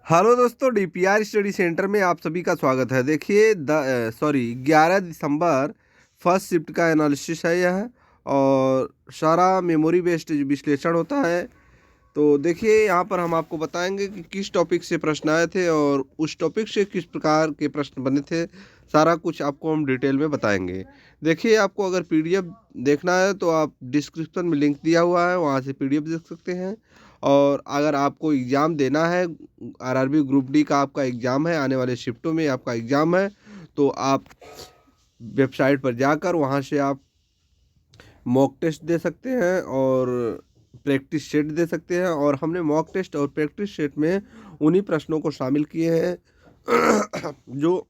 Hello दोस्तों, DPR study centre में आप सभी का स्वागत है। देखिए 11 दिसंबर फर्स्ट शिफ्ट का एनालिसिस है यह, और सारा मेमोरी बेस्ड विश्लेषण होता है। तो देखिए यहाँ पर हम आपको बताएंगे कि किस टॉपिक से प्रश्न आए थे और उस टॉपिक से किस प्रकार के प्रश्न बने थे। सारा कुछ आपको हम डिटेल में बताएंगे। देखिए, आपको अगर पीडीएफ देखना है तो आप डिस्क्रिप्शन में लिंक दिया हुआ है, वहाँ से पीडीएफ देख सकते हैं। और अगर आपको एग्ज़ाम देना है, आरआरबी ग्रुप डी का आपका एग्ज़ाम है, आने वाले शिफ्टों में आपका एग्ज़ाम है, तो आप वेबसाइट पर जाकर वहाँ से आप मॉक टेस्ट दे सकते हैं और प्रैक्टिस सेट दे सकते हैं। और हमने मॉक टेस्ट और प्रैक्टिस सेट में उन्हीं प्रश्नों को शामिल किए हैं जो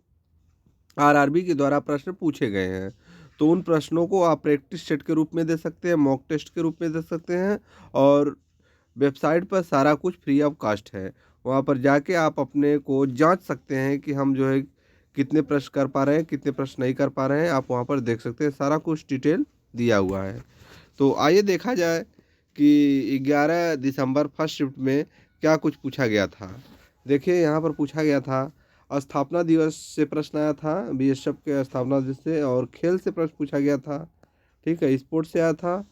आरआरबी के द्वारा प्रश्न पूछे गए हैं। तो उन प्रश्नों को आप प्रैक्टिस सेट के रूप में दे सकते हैं, मॉक टेस्ट के रूप में दे सकते हैं। और वेबसाइट पर सारा कुछ फ्री ऑफ कास्ट है। वहाँ पर जाके आप अपने को जांच सकते हैं कि हम जो है कितने प्रश्न कर पा रहे हैं, कितने प्रश्न नहीं कर पा रहे हैं। आप वहाँ पर देख सकते हैं, सारा कुछ डिटेल दिया हुआ है। तो आइए देखा जाए कि 11 दिसंबर फर्स्ट शिफ्ट में क्या कुछ पूछा गया था। देखिए, यहाँ पर पूछा गया था स्थापना दिवस से प्रश्न आया था, बीएसएफ के स्थापना दिवस से। और खेल से प्रश्न पूछा गया था, ठीक है, स्पोर्ट्स से आया था।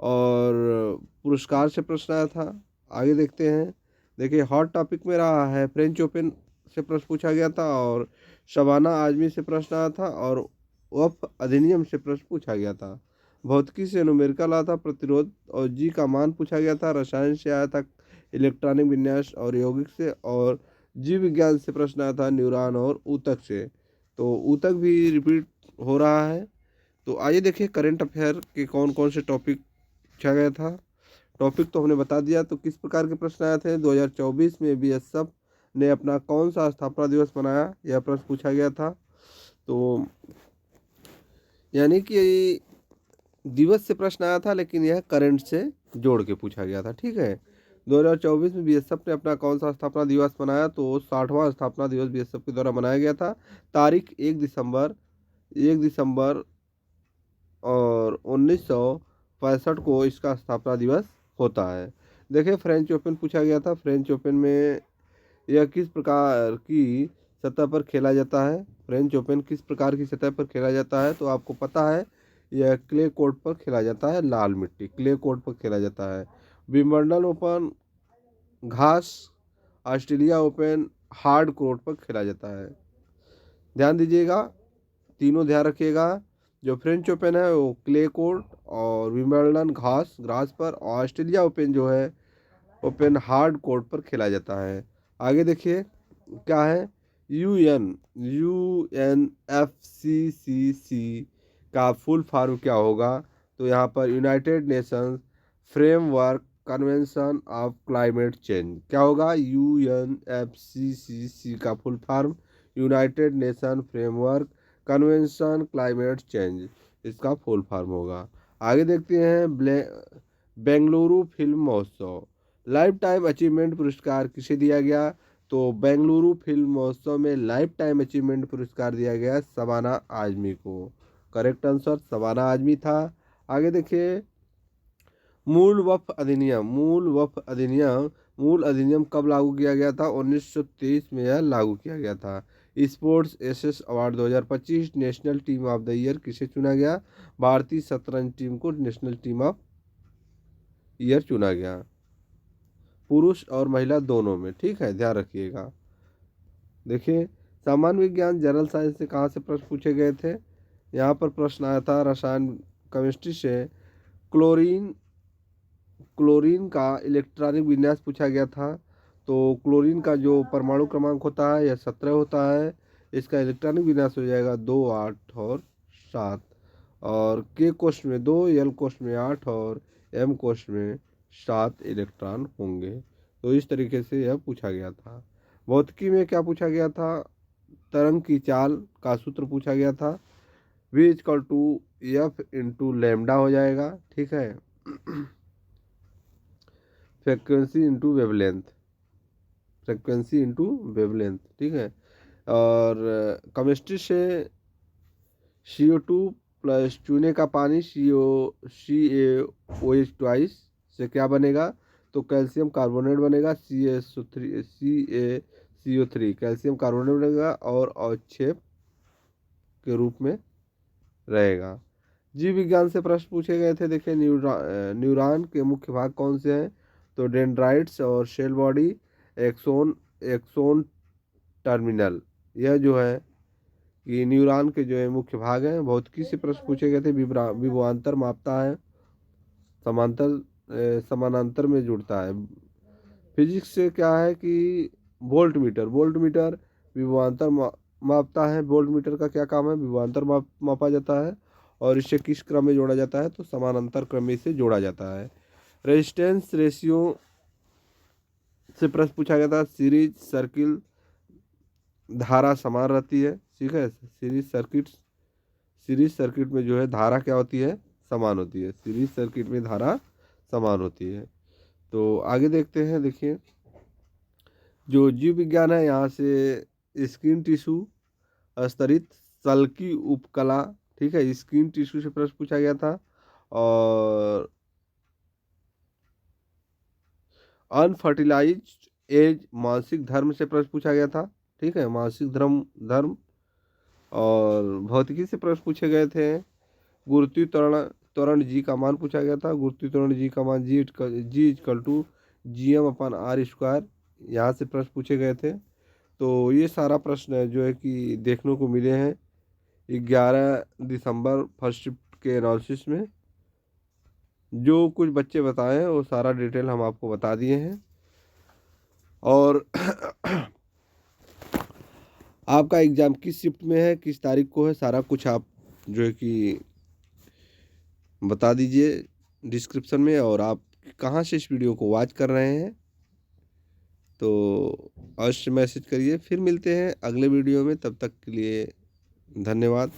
और पुरस्कार से प्रश्न आया था। आगे देखते हैं। देखिए, हॉट टॉपिक में रहा है फ्रेंच ओपन से प्रश्न पूछा गया था, और शबाना आजमी से प्रश्न आया था, और वफ अधिनियम से प्रश्न पूछा गया था। भौतिकी से न्यूमेरिकल आया था, प्रतिरोध और जी का मान पूछा गया था। रसायन से आया था इलेक्ट्रॉनिक विन्यास और यौगिक से। और जीव विज्ञान से प्रश्न आया था न्यूरॉन और ऊतक से। तो ऊतक भी रिपीट हो रहा है। तो आइए देखिए करंट अफेयर के कौन कौन से टॉपिक पूछा गया था। टॉपिक तो हमने बता दिया। तो किस प्रकार के प्रश्न आए थे। 2024 में बीएसएफ ने अपना कौन सा स्थापना दिवस मनाया, यह प्रश्न पूछा गया था। तो यानी कि दिवस से प्रश्न आया था, लेकिन यह करंट से जोड़ के पूछा गया था, ठीक है। 2024 में बीएसएफ ने अपना कौन सा स्थापना दिवस मनाया, तो 60वां स्थापना दिवस बीएसएफ के द्वारा मनाया गया था। तारीख 1 दिसंबर और 1965 को इसका स्थापना दिवस होता है। देखिए, फ्रेंच ओपन पूछा गया था। फ्रेंच ओपन में यह किस प्रकार की सतह पर खेला जाता है। फ्रेंच ओपन किस प्रकार की सतह पर खेला जाता है, तो आपको पता है यह क्ले कोर्ट पर खेला जाता है। लाल मिट्टी क्ले कोर्ट पर खेला जाता है। विंबलडन ओपन घास, ऑस्ट्रेलिया ओपन हार्ड कोर्ट पर खेला जाता है। ध्यान दीजिएगा, तीनों ध्यान रखिएगा। जो फ्रेंच ओपन है वो क्ले कोर्ट, और विंबलडन घास ग्रास पर, और ऑस्ट्रेलिया ओपन जो है ओपन हार्ड कोर्ट पर खेला जाता है। आगे देखिए क्या है। UNFCCC का फुल फॉर्म क्या होगा, तो यहाँ पर United Nations framework convention of climate change क्या होगा। UNFCCC का full form United nation framework convention climate change, इसका फुल फॉर्म होगा। आगे देखते हैं बेंगलुरु फिल्म महोत्सव लाइफ टाइम अचीवमेंट पुरस्कार किसे दिया गया, तो बेंगलुरु फिल्म महोत्सव में लाइफ टाइम अचीवमेंट पुरस्कार दिया गया शबाना आजमी को। करेक्ट आंसर शबाना आजमी था। आगे देखिए, मूल अधिनियम कब लागू किया गया था, 1923 में यह लागू किया गया था। Sports aces award 2025 national team of the year किसे चुना गया, भारतीय शतरंज टीम को नेशनल टीम ऑफ ईयर चुना गया, पुरुष और महिला दोनों में, ठीक है, ध्यान रखिएगा। देखिए, सामान्य विज्ञान जनरल साइंस से कहाँ से प्रश्न पूछे गए थे। यहाँ पर प्रश्न आया था रसायन केमिस्ट्री से। क्लोरीन क्लोरीन का इलेक्ट्रॉनिक विन्यास पूछा गया था। तो क्लोरीन का जो परमाणु क्रमांक होता है यह 17 होता है। इसका इलेक्ट्रॉनिक विन्यास हो जाएगा 2, 8 और 7। और के कोष्ठ में 2, एल कोष्ठ में 8 और एम कोष्ठ में 7 इलेक्ट्रॉन होंगे। तो इस तरीके से यह पूछा गया था। भौतिकी में क्या पूछा गया था, तरंग की चाल का सूत्र पूछा गया था। V=F/λ हो जाएगा, ठीक है। फ्रिक्वेंसी इंटू वेवलेंथ, ठीक है। और केमिस्ट्री से CO2 प्लस चूने का पानी CaOH2 से क्या बनेगा, तो कैल्शियम कार्बोनेट बनेगा CaCO3 CO3 कैल्शियम कार्बोनेट बनेगा और अवक्षेप के रूप में रहेगा। जीव विज्ञान से प्रश्न पूछे गए थे। देखिए न्यूरॉन के मुख्य भाग कौन से हैं, तो डेंड्राइट्स और cell body, axon axon terminal. यह जो है कि न्यूरॉन के जो है मुख्य भाग हैं। भौतिकी से प्रश्न पूछे गए थे। विभवांतर मापता है, समानांतर में जुड़ता है। फिजिक्स से क्या है कि वोल्ट मीटर विभवांतर मापता है। वोल्ट मीटर का क्या काम है, विभवांतर मापा जाता है और इसे किस क्रम में जोड़ा जाता है, तो समानांतर क्रम में इसे जोड़ा जाता है। रेजिस्टेंस रेशियो से प्रश्न पूछा गया था। सीरीज सर्किल धारा समान रहती है, ठीक है। सीरीज सर्किट में जो है धारा क्या होती है, समान होती है। सीरीज सर्किट में धारा समान होती है। तो आगे देखते हैं। देखिए जो जीव विज्ञान है, यहाँ से स्किन टिश्यू, स्तरित सल्की उपकला, ठीक है, स्किन टिश्यू से प्रश्न पूछा गया था। और अनफर्टिलाइज्ड एज मानसिक धर्म से प्रश्न पूछा गया था, ठीक है, मानसिक धर्म। और भौतिकी से प्रश्न पूछे गए थे। गुरुत्वीय त्वरण जी का मान पूछा गया था। गुरुत्वीय त्वरण जी का मान G=GM/r²। यहाँ से प्रश्न पूछे गए थे। तो ये सारा प्रश्न जो है कि देखने को मिले हैं 11 दिसंबर फर्स्ट शिफ्ट के एनालिसिस में। जो कुछ बच्चे बताए हैं वो सारा डिटेल हम आपको बता दिए हैं। और आपका एग्ज़ाम किस शिफ्ट में है, किस तारीख को है, सारा कुछ आप जो है कि बता दीजिए डिस्क्रिप्शन में। और आप कहाँ से इस वीडियो को वॉच कर रहे हैं तो अवश्य मैसेज करिए। फिर मिलते हैं अगले वीडियो में, तब तक के लिए धन्यवाद।